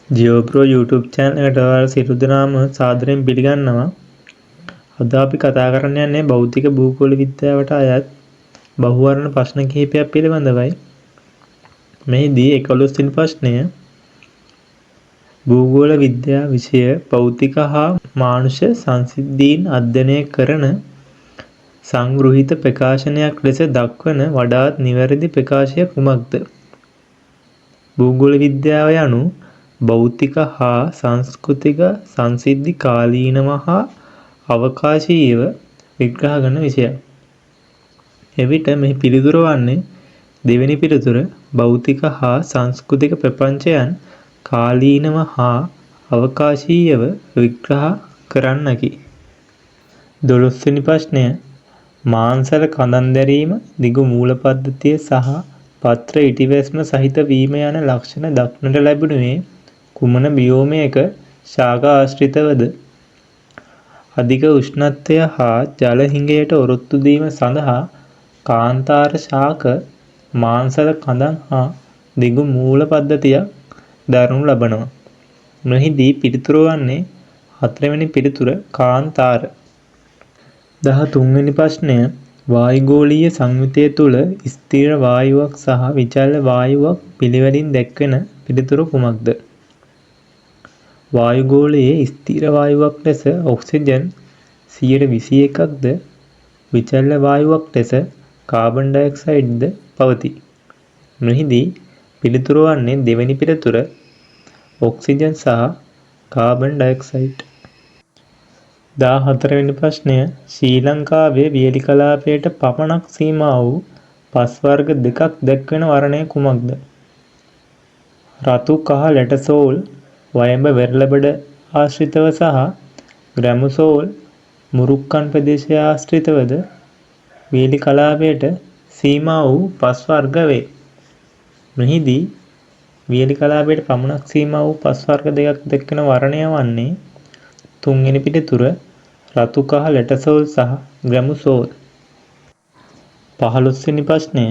ජියෝප්‍රෝ YouTube channel එකට ඔයාලා සියලු දෙනාම සාදරයෙන් පිළිගන්නවා. අද අපි කතා කරන්න යන්නේ භෞතික භූගෝල විද්‍යාවට අයත් බහුවර්ණ ප්‍රශ්න කිහිපයක් පිළිබඳවයි. මෙහිදී 11 වෙනි ප්‍රශ්නය භූගෝල විද්‍යා විෂය භෞතික හා මානුෂ සංසිද්ධීන් අධ්‍යයනය කරන සංගෘහීත ප්‍රකාශනයක් ලෙස දක්වන වඩාත් නිවැරදි ප්‍රකාශය කුමක්ද? භූගෝල විද්‍යාව යනු භෞතික හා සංස්කෘතික සංසිද්ධි කාලීනව හා අවකාශීයව විග්‍රහ කරන විෂයක්. එවිට මෙහි පිළිතුර වන්නේ දෙවෙනි පිළිතුර භෞතික හා සංස්කෘතික ප්‍රපංචයන් කාලීනව හා අවකාශීයව විග්‍රහ කරන්නකි. 12 වෙනි ප්‍රශ්නය මාන්සල කඳන් දැරීම දිගු මූල පද්ධතිය සහ පත්‍ර ඉටිවැස්ම සහිත වීම යන ලක්ෂණ දක්නට ලැබුණේ කුමන බියෝමයක ශාක ආශ්‍රිතවද? අධික උෂ්ණත්වය හා ජල හිඟයට ඔරොත්තු දීම සඳහා කාන්තාර ශාක මාන්සල කඳන් හා දිගු මූල පද්ධතියක් දරනු ලබනවා. මෙහිදී පිළිතුර වන්නේ 4 වෙනි පිළිතුර කාන්තාර. 13 වෙනි ප්‍රශ්නය වායුගෝලීය සංයුතය තුළ ස්ථිර වායුවක් සහ විචල්්‍ය වායුවක් පිළිවෙලින් දැක්වෙන පිළිතුර කුමක්ද? වායුගෝලයේ ස්ථිර වායුවක් ලෙස ඔක්සිජන් 21%ක්ද විචල්්‍ය වායුවක් ලෙස කාබන් ඩයොක්සයිඩ්ද පවතී. මෙහිදී පිළිතුර වන්නේ දෙවෙනි පිළිතුර ඔක්සිජන් සහ කාබන් ඩයොක්සයිඩ්. 14 වෙනි ප්‍රශ්නය ශ්‍රී ලංකාවේ වියලි කලාපයට පමණක් සීමා වූ පස් වර්ග දෙකක් දැක්වෙන වර්ණය කුමක්ද? රතු කහ ලැටසෝල් වයඹ වෙරළබඩ ආශ්‍රිතව සහ ග්‍රැමසෝල් මුරුක්කන් ප්‍රදේශය ආශ්‍රිතවද වියලි කලාපයට සීමා වූ පස් වර්ග වේ. මෙහිදී වියලි කලාපයට පමණක් සීමා වූ පස් වර්ග දෙකක් දැක්වෙන වර්ණය වන්නේ තුන්වෙනි පිළිතුර රතු කහ ලැටසෝල් සහ ග්‍රැමසෝල්. 15 වෙනි ප්‍රශ්නය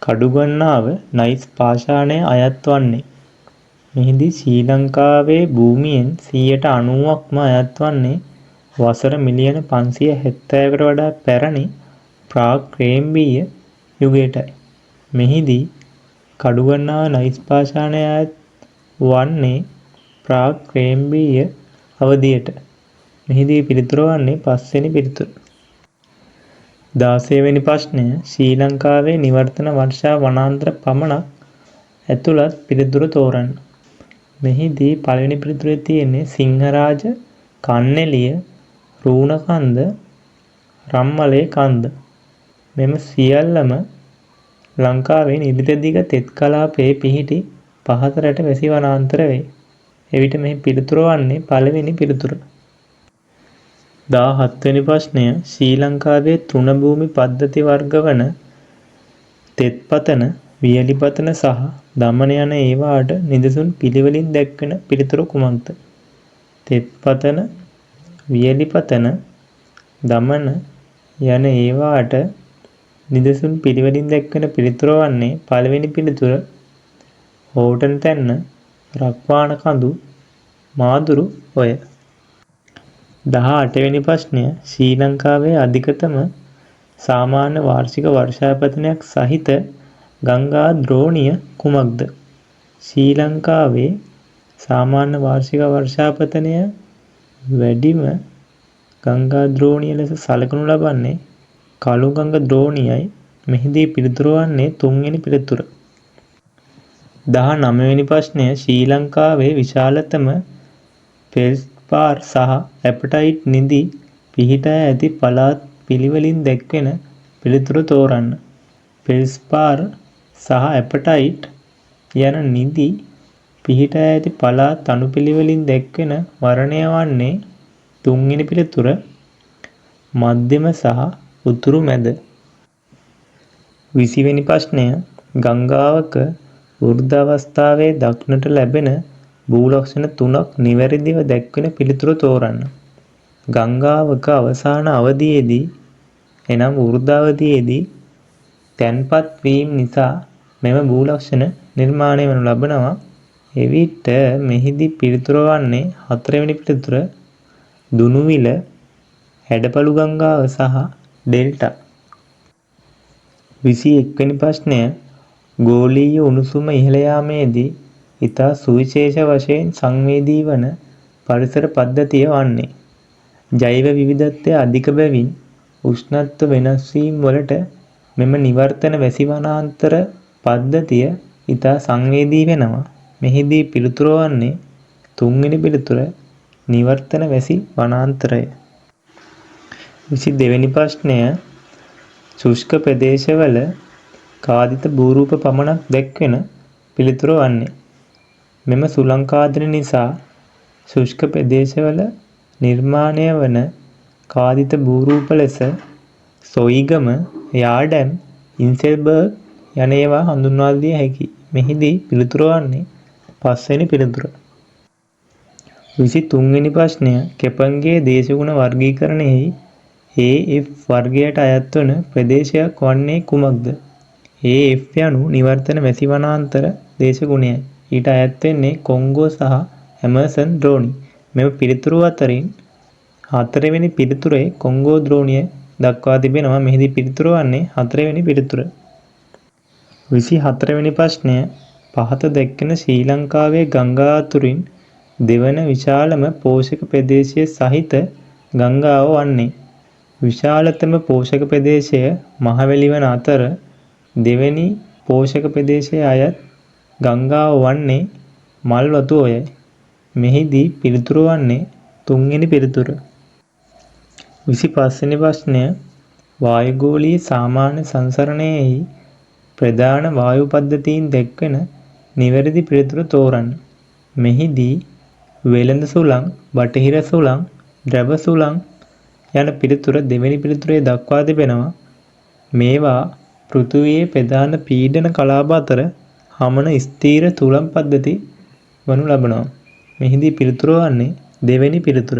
කඩුගන්නාව නයිස් පාෂාණය අයත් වන්නේ? මෙහිදී ශ්‍රී ලංකාවේ භූමියෙන් 90%ක්ම අයත් වන්නේ වසර මිලියන 570කට වඩා පැරණි ප්‍රාග් ක්‍රේම්බීය යුගයටයි. මෙහිදී කඩුගන්නාව නයිස් පාෂාණය අයත් වන්නේ ප්‍රාග් ක්‍රේම්බීය අවධියට. මෙහිදී පිළිතුර වන්නේ 5 වෙනි පිළිතුර. 16 වෙනි ප්‍රශ්නය ශ්‍රී ලංකාවේ නිවර්තන වර්ෂා වනාන්තර පමණක් ඇතුළත් පිළිතුර තෝරන්න. මෙහිදී පළවෙනි පිළිතුරේ තියෙන්නේ සිංහරාජ, කන්නැලිය, රූණකන්ද, රම්මලේ කන්ද. මෙම සියල්ලම ලංකාවේ නිරිතදිග තෙත් කලාපයේ පිහිටි පහත රැට වැසි වනාන්තර වේ. එවිට මෙහි පිළිතුර වන්නේ පළවෙනි පිළිතුර. 17 වෙනි ප්‍රශ්නය ශ්‍රී ලංකාවේ තෘණභූමි පද්ධති වර්ග වන තෙත්පතන, වියලිපතන සහ දමන යන ඒවාට නිදසුන් පිළිවෙලින් දැක්වෙන පිළිතුර කුමක්ද? තෙත්පතන, වියලිපතන, දමන යන ඒවාට නිදසුන් පිළිවෙලින් දැක්වෙන පිළිතුර වන්නේ පළවෙනි පිළිතුර හෝටන් තැන්න, රක්වාන කඳු, මාදුරු ඔය. 18 වෙනි ප්‍රශ්නය ශ්‍රී ලංකාවේ අධිකතම සාමාන්‍ය වාර්ෂික වර්ෂාපතනයක් සහිත ගංගා ද්‍රෝණිය කුමක්ද? ශ්‍රී ලංකාවේ සාමාන්‍ය වාර්ෂික වර්ෂාපතනය වැඩිම ගංගා ද්‍රෝණිය ලෙස සලකනු ලබන්නේ කළුගඟ ද්‍රෝණියයි. මෙහිදී පිළිතුර වන්නේ තුන්වෙනි පිළිතුර. 19 වෙනි ප්‍රශ්නය ශ්‍රී ලංකාවේ විශාලතම ෆෙල්ස්පාර් සහ ඇපටයිට් නිදි පිහිටා ඇති පළාත් පිළිවෙලින් දැක්වෙන පිළිතුර තෝරන්න. ෆෙල්ස්පාර් සහ ඇපටයිට් යන නිදි පිහිටා ඇති පළාත් අනුපිළිවෙලින් දැක්වෙන වර්ණය වන්නේ තුන්වෙනි පිළිතුර මධ්‍යම සහ උතුරු මැද. 20 වෙනි ප්‍රශ්නය ගංගාවක වෘද්ධ අවස්ථාවේ දක්නට ලැබෙන භූලක්ෂණ 3ක් නිවැරදිව දැක්වෙන පිළිතුර තෝරන්න. ගංගාවක අවසාන අවධියේදී එනම් වෘද්ධ අවධියේදී තැන්පත් වීම නිසා මෙම භූලක්ෂණ නිර්මාණය වනු ලබනවා. එවිට මෙහිදී පිළිතුර වන්නේ හතරවෙනි පිළිතුර දුනුවිල, හැඩපළු ගංගාව සහ ඩෙල්ටා. 21 වෙනි ප්‍රශ්නය ගෝලීය උණුසුම ඉහළ යාමේදී ඉතා සුවිශේෂ වශයෙන් සංවේදී වන පරිසර පද්ධතිය වන්නේ. ජෛව විවිධත්වය අධික බැවින් උෂ්ණත්ව වෙනස් වීම් වලට මෙම නිවර්තන වැසි වනාන්තර පද්ධතිය ඉතා සංවේදී වෙනවා. මෙහිදී පිළිතුර වන්නේ තුන්වෙනි පිළිතුර නිවර්තන වැසි වනාන්තරය. 22 වෙනි ප්‍රශ්නය ශුෂ්ක ප්‍රදේශවල කාදිත භූරූප පමණක් දැක්වෙන පිළිතුර වන්නේ. මෙම සුළංකාදන නිසා ශුෂ්ක ප්‍රදේශවල නිර්මාණය වන කාදිත භූරූප ලෙස සොයිගම, යාඩැම්, ඉන්සෙල්බර්ග් යන ඒවා හඳුන්වා දිය හැකියි. මෙහිදී පිළිතුර වන්නේ පස්වෙනි පිළිතුර. 23 වෙනි ප්‍රශ්නය කෙපන්ගේ දේශගුණ වර්ගීකරණයෙහි AF වර්ගයට අයත් වන ප්‍රදේශයක් වන්නේ කුමක්ද? AF යනු නිවර්තන වැසි වනාන්තර දේශගුණයයි. ඊට අයත් වෙන්නේ කොංගෝ සහ ඇමර්සන් ද්‍රෝණි. මෙම පිළිතුරු අතරින් හතරවෙනි පිළිතුරේ කොංගෝ ද්‍රෝණිය දක්වා තිබෙනවා. මෙහිදී පිළිතුර වන්නේ හතරවෙනි පිළිතුර. 24 වෙනි ප්‍රශ්නය පහත දැක්වෙන ශ්‍රී ලංකාවේ ගංගා අතුරින් දෙවන විශාලම පෝෂක ප්‍රදේශය සහිත ගංගාව වන්නේ. විශාලතම පෝෂක ප්‍රදේශය මහවැලි වන අතර දෙවැනි පෝෂක ප්‍රදේශයේ අයත් ගංගාව වන්නේ මල්වතු ඔයයි. මෙහිදී පිළිතුර වන්නේ තුන්වෙනි පිළිතුර. 25 වෙනි ප්‍රශ්නය වායුගෝලීය සාමාන්‍ය සංසරණයෙහි ප්‍රධාන වායු පද්ධතීන් දැක්වෙන නිවැරදි පිළිතුර තෝරන්න. මෙහිදී වෙළඳ සුළං, බටහිර සුළං, ද්‍රව සුළං යන පිළිතුර දෙවෙනි පිළිතුරේ දක්වා තිබෙනවා. මේවා පෘථිවියේ ප්‍රධාන පීඩන කලාප අතර හමන ස්ථීර තුලම් පද්ධති වනු ලබනවා. මෙහිදී පිළිතුර වන්නේ දෙවෙනි පිළිතුර.